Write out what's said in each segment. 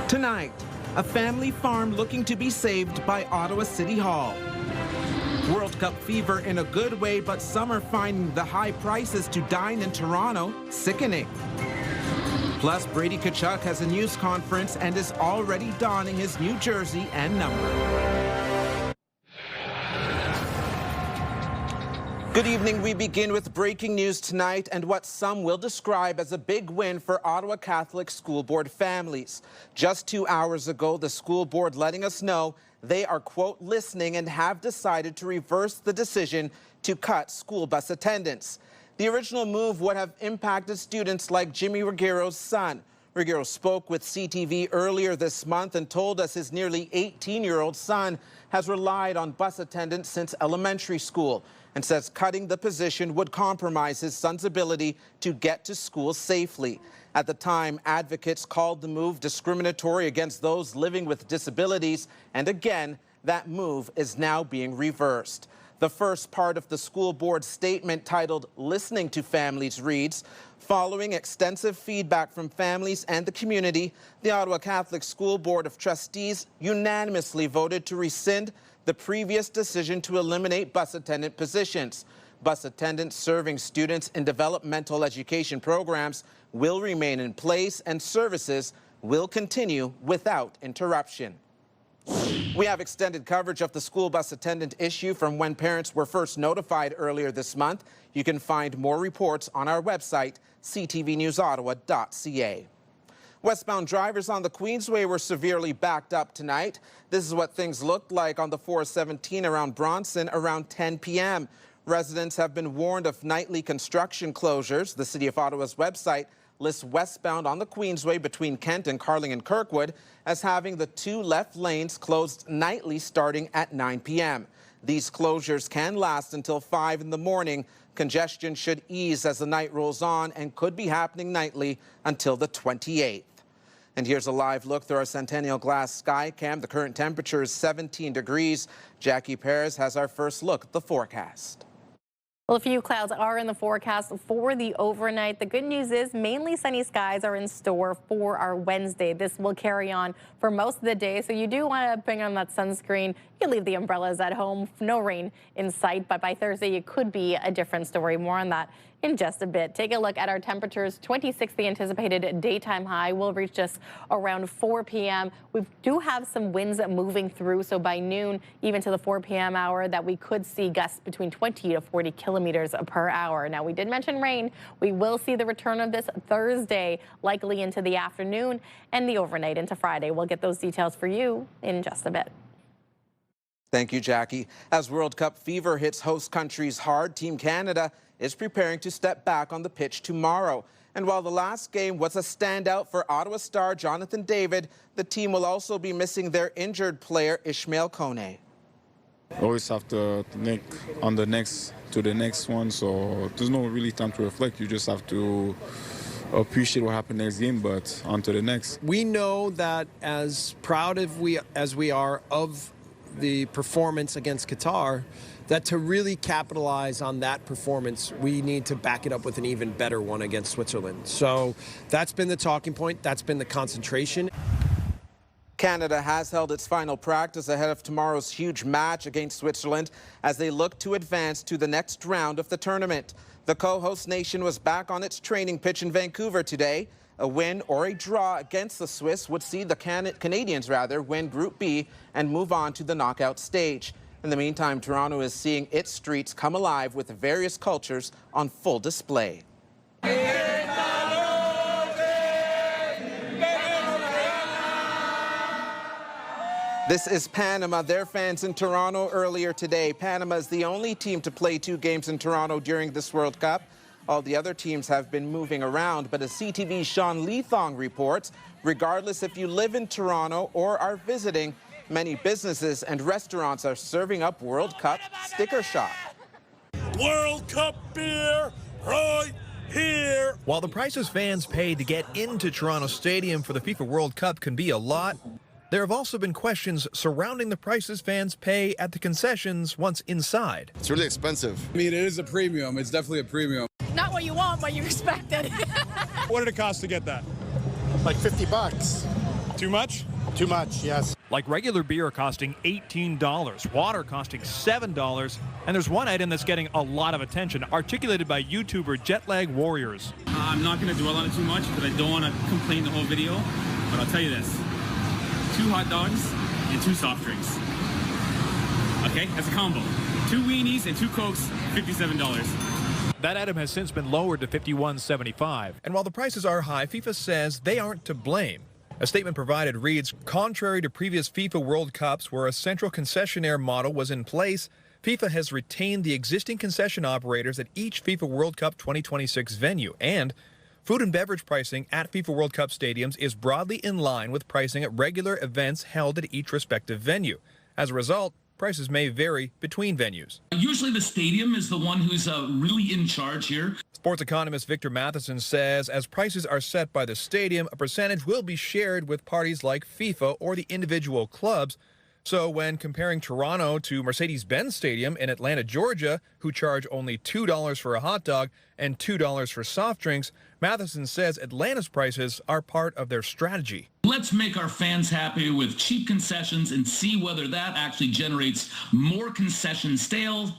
Tonight, a family farm looking to be saved by Ottawa City Hall. World Cup fever in a good way, but some are finding the high prices to dine in Toronto sickening. Plus, Brady Tkachuk has a news conference and is already donning his new jersey and number. Good evening. We begin with breaking news tonight and what some will describe as a big win for Ottawa Catholic School Board families. Just 2 hours ago, the school board letting us know they are, quote, listening and have decided to reverse the decision to cut school bus attendance. The original move would have impacted students like Jimmy Reguero's son. Reguero spoke with CTV earlier this month and told us his nearly 18-year-old son has relied on bus attendance since elementary school, and says cutting the position would compromise his son's ability to get to school safely. At the time, advocates called the move discriminatory against those living with disabilities, and again, that move is now being reversed. The first part of the school board statement, titled Listening to Families, reads, following extensive feedback from families and the community, the Ottawa Catholic School Board of Trustees unanimously voted to rescind the previous decision to eliminate bus attendant positions. Bus attendants serving students in developmental education programs will remain in place and services will continue without interruption. We have extended coverage of the school bus attendant issue from when parents were first notified earlier this month. You can find more reports on our website, ctvnewsottawa.ca. Westbound drivers on the Queensway were severely backed up tonight. This is what things looked like on the 417 around Bronson around 10 p.m. Residents have been warned of nightly construction closures. The City of Ottawa's website lists westbound on the Queensway between Kent and Carling and Kirkwood as having the two left lanes closed nightly starting at 9 p.m. These closures can last until 5 in the morning. Congestion should ease as the night rolls on and could be happening nightly until the 28th. And here's a live look through our Centennial Glass Sky Cam. The current temperature is 17 degrees. Jackie Perez has our first look at the forecast. Well, a few clouds are in the forecast for the overnight. The good news is mainly sunny skies are in store for our Wednesday. This will carry on for most of the day, so you do want to bring on that sunscreen. You can leave the umbrellas at home. No rain in sight, but by Thursday it could be a different story. More on that in just a bit. Take a look at our temperatures. 26, the anticipated daytime high, will reach just around 4 p.m. We do have some winds moving through, so by noon, even to the 4 p.m. hour, that we could see gusts between 20 to 40 kilometers per hour. Now, we did mention rain. We will see the return of this Thursday, likely into the afternoon and the overnight into Friday. We'll get those details for you in just a bit. Thank you, Jackie. As World Cup fever hits host countries hard, Team Canada is preparing to step back on the pitch tomorrow. And while the last game was a standout for Ottawa star Jonathan David, the team will also be missing their injured player Ishmael Kone. Always have to think on the next one, so there's no really time to reflect. You just have to appreciate what happened next game, but on to the next. We know that as proud as we are of the performance against Qatar, that to really capitalize on that performance, we need to back it up with an even better one against Switzerland. So that's been the talking point. That's been the concentration. Canada has held its final practice ahead of tomorrow's huge match against Switzerland as they look to advance to the next round of the tournament. The co-host nation was back on its training pitch in Vancouver today. A win or a draw against the Swiss would see the Canadians win Group B and move on to the knockout stage. In the meantime, Toronto is seeing its streets come alive with various cultures on full display. This is Panama. Their fans in Toronto earlier today. Panama is the only team to play 2 games in Toronto during this World Cup. All the other teams have been moving around, but as CTV's Sean Leathong reports, regardless if you live in Toronto or are visiting, many businesses and restaurants are serving up World Cup sticker shock. World Cup beer right here. While the prices fans pay to get into Toronto Stadium for the FIFA World Cup can be a lot, there have also been questions surrounding the prices fans pay at the concessions once inside. It's really expensive. I mean, it is a premium. It's definitely a premium. Not what you want, but you expected. What did it cost to get that? Like $50. Too much? Too much, yes. Like regular beer costing $18, water costing $7, and there's one item that's getting a lot of attention, articulated by YouTuber Jetlag Warriors. I'm not going to dwell on it too much because I don't want to complain the whole video, but I'll tell you this. 2 hot dogs and 2 soft drinks. Okay, that's a combo. 2 weenies and 2 Cokes, $57. That item has since been lowered to $51.75. And while the prices are high, FIFA says they aren't to blame. A statement provided reads, contrary to previous FIFA World Cups where a central concessionaire model was in place, FIFA has retained the existing concession operators at each FIFA World Cup 2026 venue, and food and beverage pricing at FIFA World Cup stadiums is broadly in line with pricing at regular events held at each respective venue. As a result, prices may vary between venues. Usually the stadium is the one who's really in charge here. Sports economist Victor Matheson says as prices are set by the stadium, a percentage will be shared with parties like FIFA or the individual clubs. So when comparing Toronto to Mercedes-Benz Stadium in Atlanta, Georgia, who charge only $2 for a hot dog and $2 for soft drinks, Matheson says Atlanta's prices are part of their strategy. Let's make our fans happy with cheap concessions and see whether that actually generates more concession sales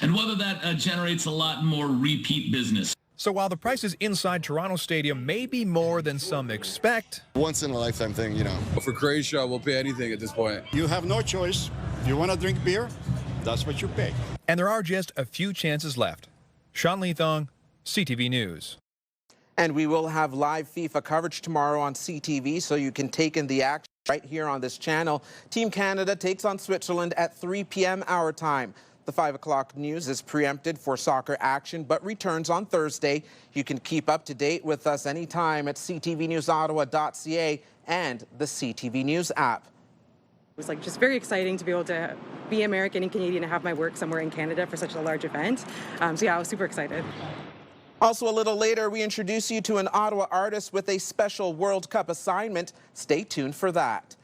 and whether that generates a lot more repeat business. So while the prices inside Toronto Stadium may be more than some expect, Once in a lifetime thing, you know. For Croatia, we'll pay anything at this point. You have no choice. You want to drink beer? That's what you pay. and there are just a few chances left. Sean Leathong, CTV News. And we will have live FIFA coverage tomorrow on CTV, so you can take in the action right here on this channel. Team Canada takes on Switzerland at 3 p.m. our time. The 5 o'clock news is preempted for soccer action, but returns on Thursday. You can keep up to date with us anytime at ctvnewsottawa.ca and the CTV News app. It was just very exciting to be able to be American and Canadian and have my work somewhere in Canada for such a large event. So yeah, I was super excited. Also a little later, we introduce you to an Ottawa artist with a special World Cup assignment. Stay tuned for that.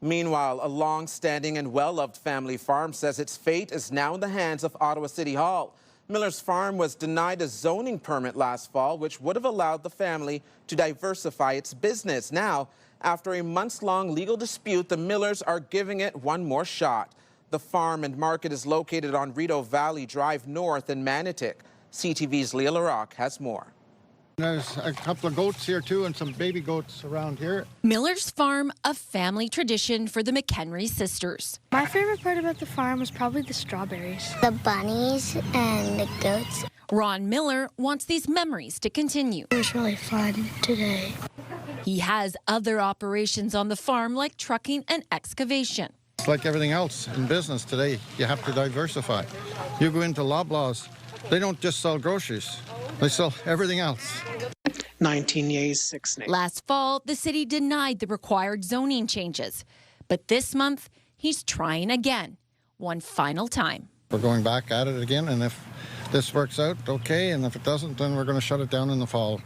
Meanwhile, a long-standing and well-loved family farm says its fate is now in the hands of Ottawa City Hall. Miller's Farm was denied a zoning permit last fall, which would have allowed the family to diversify its business. Now, after a months-long legal dispute, the Millers are giving it one more shot. The farm and market is located on Rideau Valley Drive North in Manotick. CTV's Leah LaRock has more. There's a couple of goats here too and some baby goats around here. Miller's Farm, a family tradition for the McHenry sisters. My favorite part about the farm was probably the strawberries. The bunnies and the goats. Ron Miller wants these memories to continue. It was really fun today. He has other operations on the farm like trucking and excavation. It's like everything else in business today. You have to diversify. You go into Loblaws, they don't just sell groceries. They sell everything else. 19 years, 6 names. Last fall, the city denied the required zoning changes. But this month, he's trying again, one final time. We're going back at it again, and if this works out, okay, and if it doesn't, then we're going to shut it down in the fall.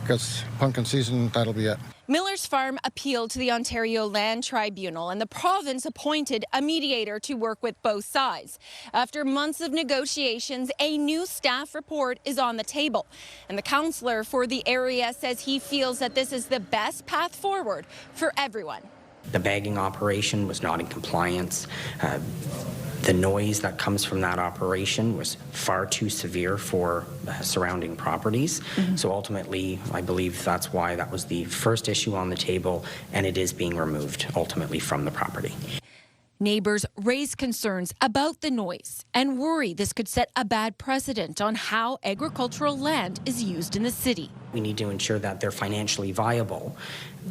Because pumpkin season, that'll be it. Miller's Farm appealed to the Ontario Land Tribunal, and the province appointed a mediator to work with both sides. After months of negotiations, a new staff report is on the table, and the councillor for the area says he feels that this is the best path forward for everyone. The bagging operation was not in compliance. The noise that comes from that operation was far too severe for surrounding properties. So ultimately, I believe that's why that was the first issue on the table, and it is being removed ultimately from the property. Neighbors raise concerns about the noise and worry this could set a bad precedent on how agricultural land is used in the city. We need to ensure that they're financially viable.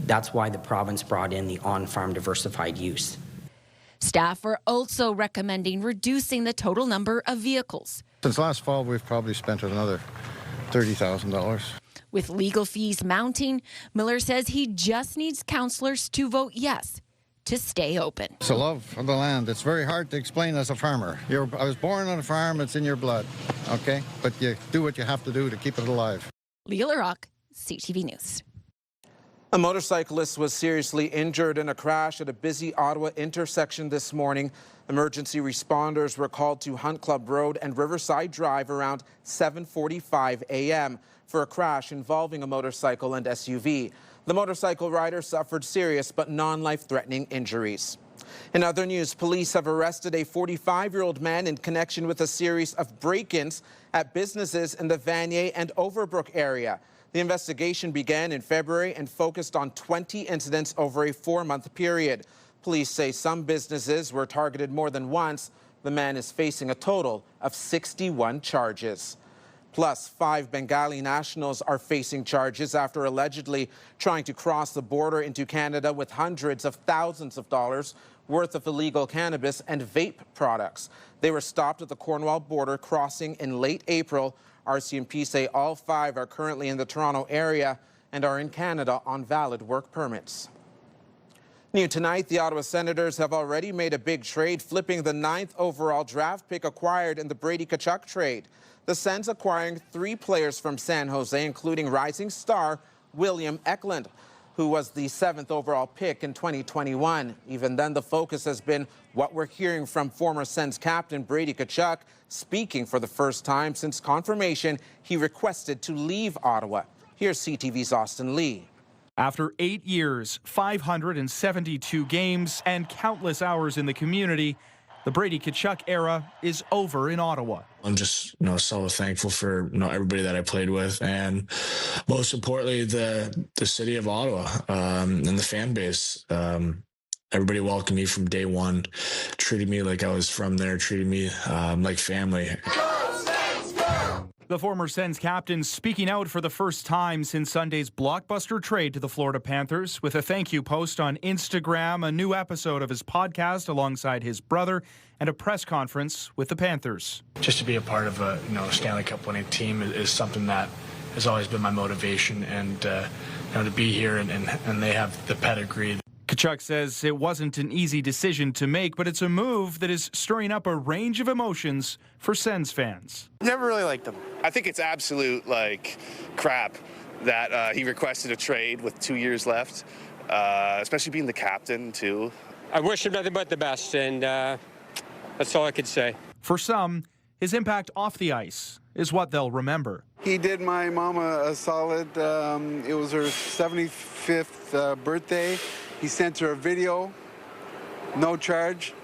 That's why the province brought in the on-farm diversified use. Staff are also recommending reducing the total number of vehicles. Since last fall, we've probably spent another $30,000. With legal fees mounting, Miller says he just needs councillors to vote yes to stay open. It's a love of the land. It's very hard to explain as a farmer. I was born on a farm, it's in your blood, okay? But you do what you have to do to keep it alive. Leah LaRock, CTV News. A motorcyclist was seriously injured in a crash at a busy Ottawa intersection this morning. Emergency responders were called to Hunt Club Road and Riverside Drive around 7:45 a.m. for a crash involving a motorcycle and SUV. The motorcycle rider suffered serious but non-life-threatening injuries. In other news, police have arrested a 45-year-old man in connection with a series of break-ins at businesses in the Vanier and Overbrook area. The investigation began in February and focused on 20 incidents over a 4-month period. Police say some businesses were targeted more than once. The man is facing a total of 61 charges. Plus, 5 Bengali nationals are facing charges after allegedly trying to cross the border into Canada with hundreds of thousands of dollars worth of illegal cannabis and vape products. They were stopped at the Cornwall border crossing in late April. RCMP say all 5 are currently in the Toronto area and are in Canada on valid work permits. New tonight, the Ottawa Senators have already made a big trade, flipping the 9th overall draft pick acquired in the Brady Tkachuk trade. The Sens acquiring 3 players from San Jose, including rising star William Eklund, who was the 7th overall pick in 2021. Even then, the focus has been what we're hearing from former Sens captain Brady Tkachuk, speaking for the first time since confirmation he requested to leave Ottawa. Here's CTV's Austin Lee. After 8 years, 572 games, and countless hours in the community, the Brady Tkachuk era is over in Ottawa. I'm just, so thankful for, everybody that I played with, and most importantly, the city of Ottawa and the fan base. Everybody welcomed me from day one, treated me like I was from there, treated me like family. The former Sens captain speaking out for the first time since Sunday's blockbuster trade to the Florida Panthers with a thank you post on Instagram, a new episode of his podcast alongside his brother, and a press conference with the Panthers. Just to be a part of a Stanley Cup winning team is something that has always been my motivation, and to be here and they have the pedigree. Tkachuk says it wasn't an easy decision to make, but it's a move that is stirring up a range of emotions for Sens fans. Never really liked them. I think it's absolute crap that he requested a trade with 2 years left, especially being the captain too. I wish him nothing but the best, and that's all I could say. For some, his impact off the ice is what they'll remember. He did my mama a solid. It was her 75th birthday. He sent her a video, no charge,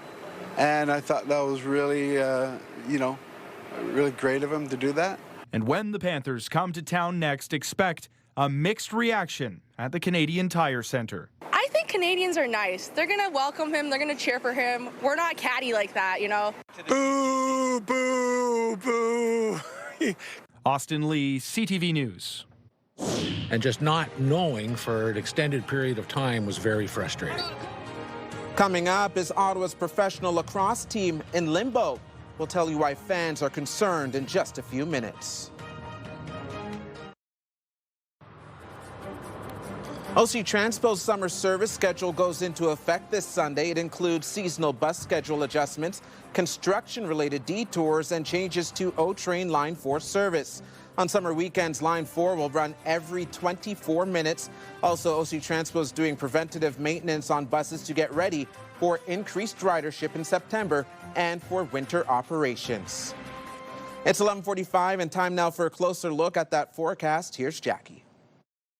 and I thought that was really, really great of him to do that. And when the Panthers come to town next, expect a mixed reaction at the Canadian Tire Centre. I think Canadians are nice. They're going to welcome him. They're going to cheer for him. We're not catty like that, Boo, boo, boo. Austin Lee, CTV News. And just not knowing for an extended period of time was very frustrating. Coming up is Ottawa's professional lacrosse team in limbo. We'll tell you why fans are concerned in just a few minutes. OC Transpo's summer service schedule goes into effect this Sunday. It includes seasonal bus schedule adjustments, construction-related detours, and changes to O-Train Line 4 service. On summer weekends, Line 4 will run every 24 minutes. Also, OC Transpo is doing preventative maintenance on buses to get ready for increased ridership in September and for winter operations. It's 11:45 and time now for a closer look at that forecast. Here's Jackie.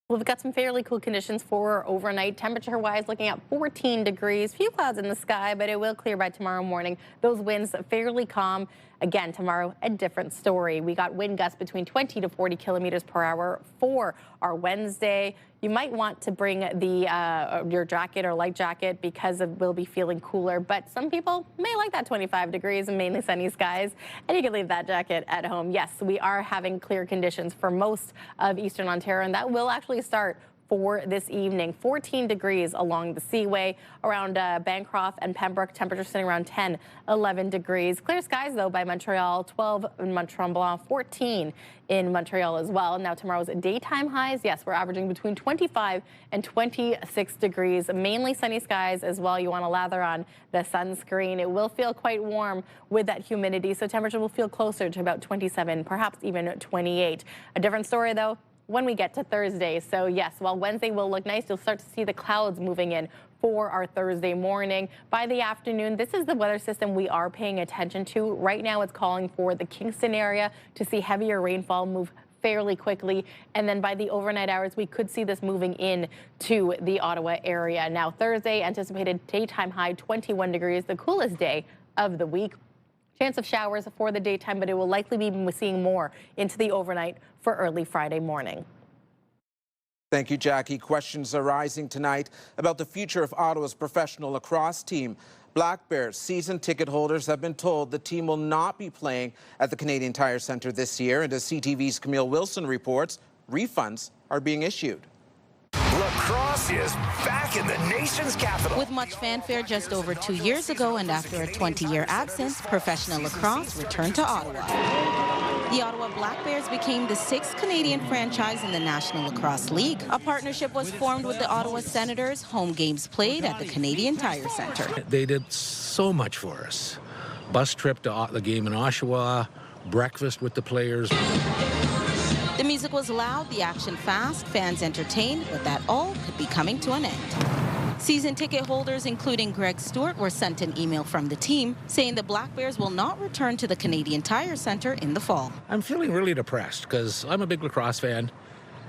Well, we've got some fairly cool conditions for overnight. Temperature-wise, looking at 14 degrees. Few clouds in the sky, but it will clear by tomorrow morning. Those winds fairly calm. Again, tomorrow, a different story. We got wind gusts between 20 to 40 kilometers per hour for our Wednesday. You might want to bring your jacket or light jacket because it will be feeling cooler. But some people may like that 25 degrees and mainly sunny skies, and you can leave that jacket at home. Yes, we are having clear conditions for most of Eastern Ontario, and that will actually start for this evening. 14 degrees along the Seaway, around Bancroft and Pembroke, temperature sitting around 10, 11 degrees. Clear skies, though, by Montreal, 12 in Mont-Tremblant, 14 in Montreal as well. Now, tomorrow's daytime highs, yes, we're averaging between 25 and 26 degrees. Mainly sunny skies as well. You want to lather on the sunscreen. It will feel quite warm with that humidity, so temperature will feel closer to about 27, perhaps even 28. A different story, though, when we get to Thursday. So yes, while Wednesday will look nice, you'll start to see the clouds moving in for our Thursday morning. By the afternoon, this is the weather system we are paying attention to. Right now, it's calling for the Kingston area to see heavier rainfall move fairly quickly, and then by the overnight hours we could see this moving in to the Ottawa area. Now Thursday, anticipated daytime high 21 degrees, the coolest day of the week. Chance of showers for the daytime, but it will likely be seeing more into the overnight for early Friday morning. Thank you, Jackie. Questions are rising tonight about the future of Ottawa's professional lacrosse team. Black Bears season ticket holders have been told the team will not be playing at the Canadian Tire Centre this year, and as CTV's Camille Wilson reports, refunds are being issued. Lacrosse is back in the nation's capital. With much fanfare just over 2 years ago and after a 20-year absence, professional lacrosse returned to Ottawa. The Ottawa Black Bears became the 6th Canadian franchise in the National Lacrosse League. A partnership was formed with the Ottawa Senators. Home games played at the Canadian Tire Centre. They did so much for us. Bus trip to the game in Oshawa, breakfast with the players. The music was loud, the action fast, fans entertained, but that all could be coming to an end. Season ticket holders, including Greg Stewart, were sent an email from the team saying the Black Bears will not return to the Canadian Tire Centre in the fall. I'm feeling really depressed because I'm a big lacrosse fan,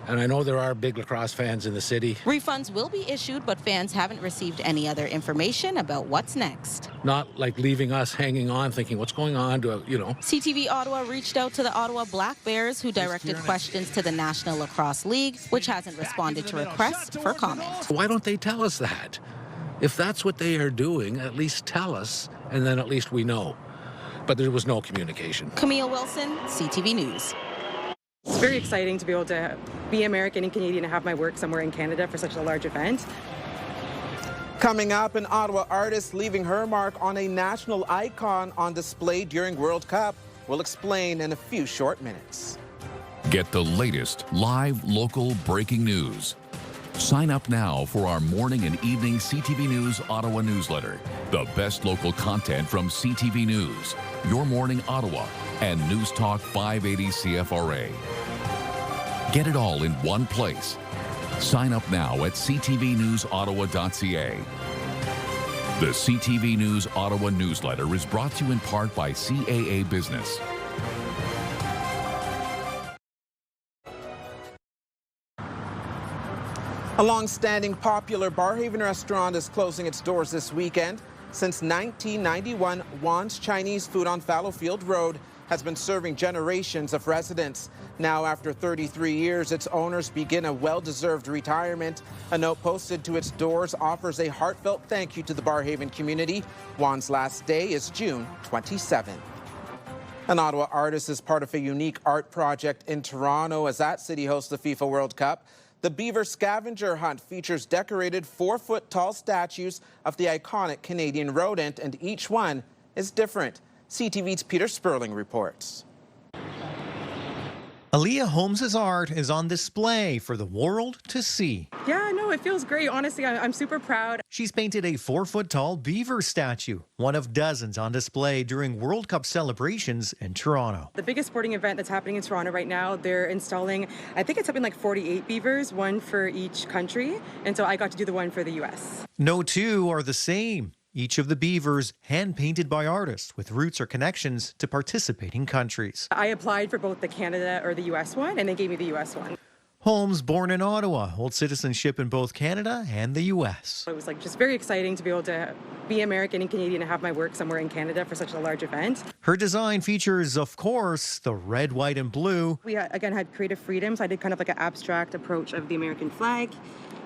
and I know there are big lacrosse fans in the city. Refunds will be issued, but fans haven't received any other information about what's next. Not like leaving us hanging on, thinking what's going on to, CTV Ottawa reached out to the Ottawa Black Bears, who directed questions to the National Lacrosse League, which hasn't responded to requests for comment. Why don't they tell us that? If that's what they are doing, at least tell us, and then at least we know. But there was no communication. Camille Wilson, CTV News. It's very exciting to be able to be American and Canadian and have my work somewhere in Canada for such a large event. Coming up, an Ottawa artist leaving her mark on a national icon on display during World Cup. We'll explain in a few short minutes. Get the latest live local breaking news. Sign up now for our morning and evening CTV News Ottawa newsletter. The best local content from CTV News, Your Morning Ottawa, and News Talk 580 CFRA. Get it all in one place. Sign up now at ctvnewsottawa.ca. The CTV News Ottawa newsletter is brought to you in part by CAA Business. A long-standing popular Barhaven restaurant is closing its doors this weekend. Since 1991, Juan's Chinese Food on Fallowfield Road has been serving generations of residents. Now, after 33 years, its owners begin a well-deserved retirement. A note posted to its doors offers a heartfelt thank you to the Barhaven community. Juan's last day is June 27. An Ottawa artist is part of a unique art project in Toronto as that city hosts the FIFA World Cup. The Beaver Scavenger Hunt features decorated 4-foot-tall statues of the iconic Canadian rodent, and each one is different. CTV's Peter Sperling reports. Aaliyah Holmes' art is on display for the world to see. Yeah, no, it feels great. Honestly, I'm super proud. She's painted a 4-foot-tall beaver statue, one of dozens on display during World Cup celebrations in Toronto. The biggest sporting event that's happening in Toronto right now, they're installing, I think it's something like 48 beavers, one for each country. And so I got to do the one for the U.S. No two are the same. Each of the beavers hand-painted by artists with roots or connections to participating countries. I applied for both the Canada or the U.S. one, and they gave me the U.S. one. Holmes, born in Ottawa, holds citizenship in both Canada and the U.S. It was just very exciting to be able to be American and Canadian and have my work somewhere in Canada for such a large event. Her design features, of course, the red, white, and blue. We, again, had creative freedom, so I did kind of like an abstract approach of the American flag.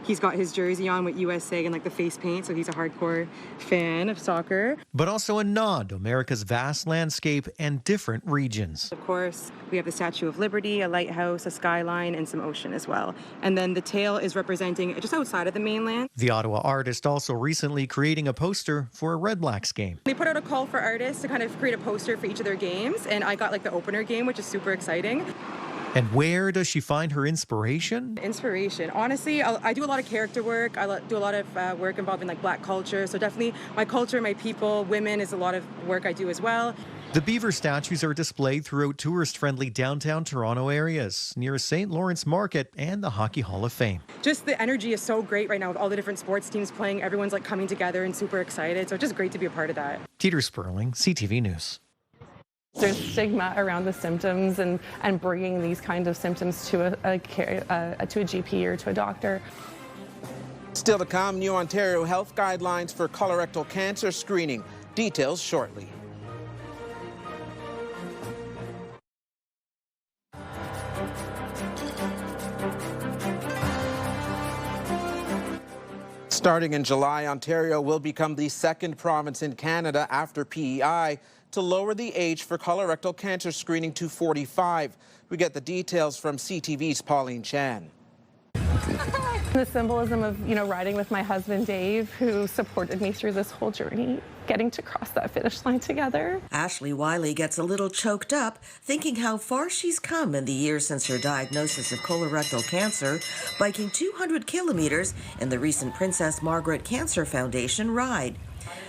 He's got his jersey on with USA and the face paint, so he's a hardcore fan of soccer. But also a nod to America's vast landscape and different regions. Of course, we have the Statue of Liberty, a lighthouse, a skyline, and some ocean as well. And then the tail is representing just outside of the mainland. The Ottawa artist also recently creating a poster for a Red Blacks game. They put out a call for artists to kind of create a poster for each of their games, and I got the opener game, which is super exciting. And where does she find her inspiration? Inspiration. Honestly, I do a lot of character work. I do a lot of work involving Black culture. So definitely my culture, my people, women is a lot of work I do as well. The beaver statues are displayed throughout tourist-friendly downtown Toronto areas, near St. Lawrence Market and the Hockey Hall of Fame. Just the energy is so great right now with all the different sports teams playing. Everyone's like coming together and super excited. So it's just great to be a part of that. Peter Sperling, CTV News. There's stigma around the symptoms and bringing these kinds of symptoms to a GP or to a doctor. Still to come, new Ontario health guidelines for colorectal cancer screening. Details shortly. Starting in July, Ontario will become the second province in Canada after PEI to lower the age for colorectal cancer screening to 45. We get the details from CTV's Pauline Chan. The symbolism of, riding with my husband, Dave, who supported me through this whole journey, getting to cross that finish line together. Ashley Wiley gets a little choked up thinking how far she's come in the years since her diagnosis of colorectal cancer, biking 200 kilometers in the recent Princess Margaret Cancer Foundation ride.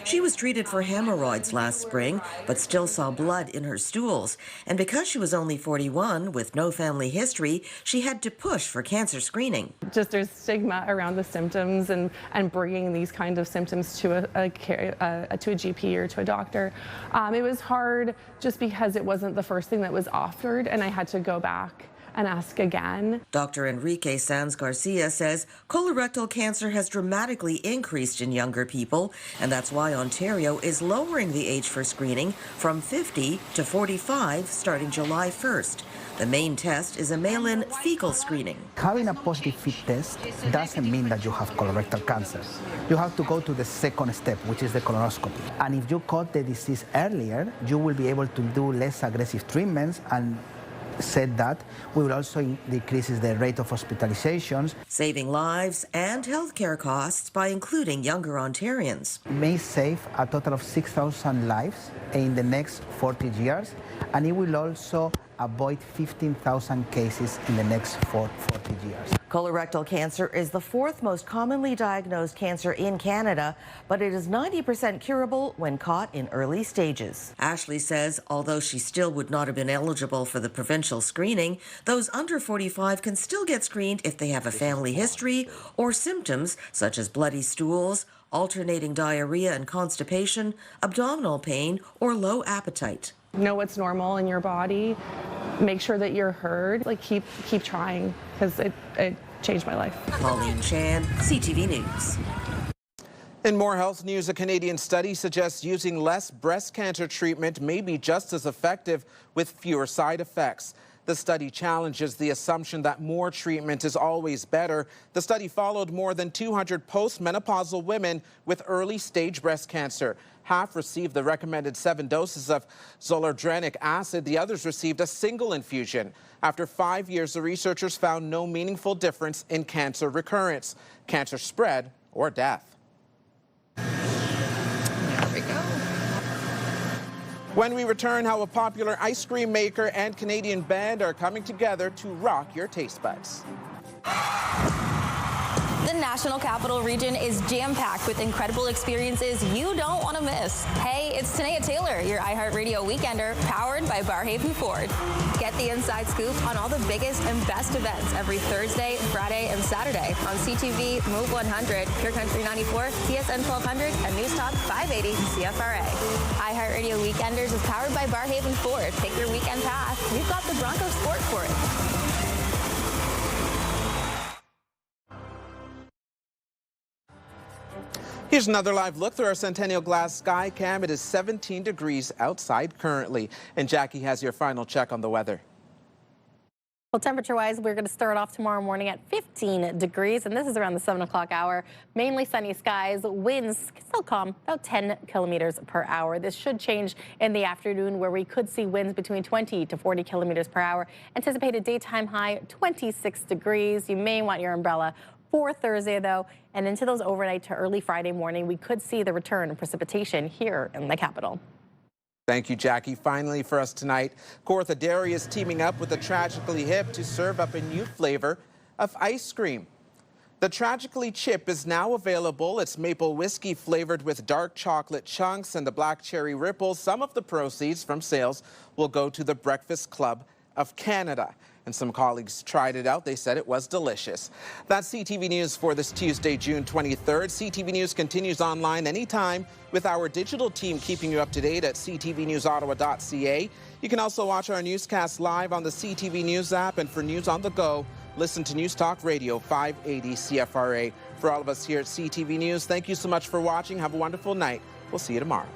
She was treated for hemorrhoids last spring, but still saw blood in her stools. And because she was only 41, with no family history, she had to push for cancer screening. Just there's stigma around the symptoms and bringing these kinds of symptoms to a GP or to a doctor. It was hard just because it wasn't the first thing that was offered, and I had to go back and ask again. Dr. Enrique Sanz Garcia says colorectal cancer has dramatically increased in younger people, and that's why Ontario is lowering the age for screening from 50 to 45 starting July 1st. The main test is a mail-in fecal screening. Having a positive FIT test doesn't mean that you have colorectal cancer. You have to go to the second step, which is the colonoscopy. And if you caught the disease earlier, you will be able to do less aggressive treatments, and said that we will also decrease the rate of hospitalizations. Saving lives and healthcare costs by including younger Ontarians. May save a total of 6,000 lives in the next 40 years, and it will also avoid 15,000 cases in the next 40 years. Colorectal cancer is the fourth most commonly diagnosed cancer in Canada, but it is 90% curable when caught in early stages. Ashley says although she still would not have been eligible for the provincial screening, those under 45 can still get screened if they have a family history or symptoms such as bloody stools, alternating diarrhea and constipation, abdominal pain, or low appetite. Know what's normal in your body. Make sure that you're heard. Keep trying, because it changed my life. Pauline Chan, CTV News. In more health news, a Canadian study suggests using less breast cancer treatment may be just as effective with fewer side effects. The study challenges the assumption that more treatment is always better. The study followed more than 200 postmenopausal women with early-stage breast cancer. Half received the recommended 7 doses of zoledronic acid. The others received a single infusion. After 5 years, the researchers found no meaningful difference in cancer recurrence, cancer spread, or death. There we go. When we return, how a popular ice cream maker and Canadian band are coming together to rock your taste buds. The National Capital Region is jam-packed with incredible experiences you don't want to miss. Hey, it's Tanea Taylor, your iHeartRadio Weekender, powered by Barhaven Ford. Get the inside scoop on all the biggest and best events every Thursday, Friday, and Saturday on CTV, Move 100, Pure Country 94, TSN 1200, and News Talk 580 CFRA. iHeartRadio Weekenders is powered by Barhaven Ford. Take your weekend path. We've got the Broncos Sport for it. Here's another live look through our Centennial Glass sky cam. It is 17 degrees outside currently. And Jackie has your final check on the weather. Well, temperature-wise, we're going to start off tomorrow morning at 15 degrees, and this is around the 7 o'clock hour. Mainly sunny skies, winds still calm, about 10 kilometers per hour. This should change in the afternoon, where we could see winds between 20 to 40 kilometers per hour. Anticipated daytime high, 26 degrees. You may want your umbrella for Thursday, though, and into those overnight to early Friday morning, we could see the return of precipitation here in the capital. Thank you, Jackie. Finally for us tonight, Kawartha Dairy is teaming up with the Tragically Hip to serve up a new flavor of ice cream. The Tragically chip is now available. It's maple whiskey flavored with dark chocolate chunks and the black cherry ripples. Some of the proceeds from sales will go to the Breakfast Club of Canada. And some colleagues tried it out. They said it was delicious. That's CTV News for this Tuesday, June 23rd. CTV News continues online anytime with our digital team keeping you up to date at ctvnewsottawa.ca. You can also watch our newscast live on the CTV News app, and for news on the go, listen to News Talk Radio 580 CFRA. For all of us here at CTV News, thank you so much for watching. Have a wonderful night. We'll see you tomorrow.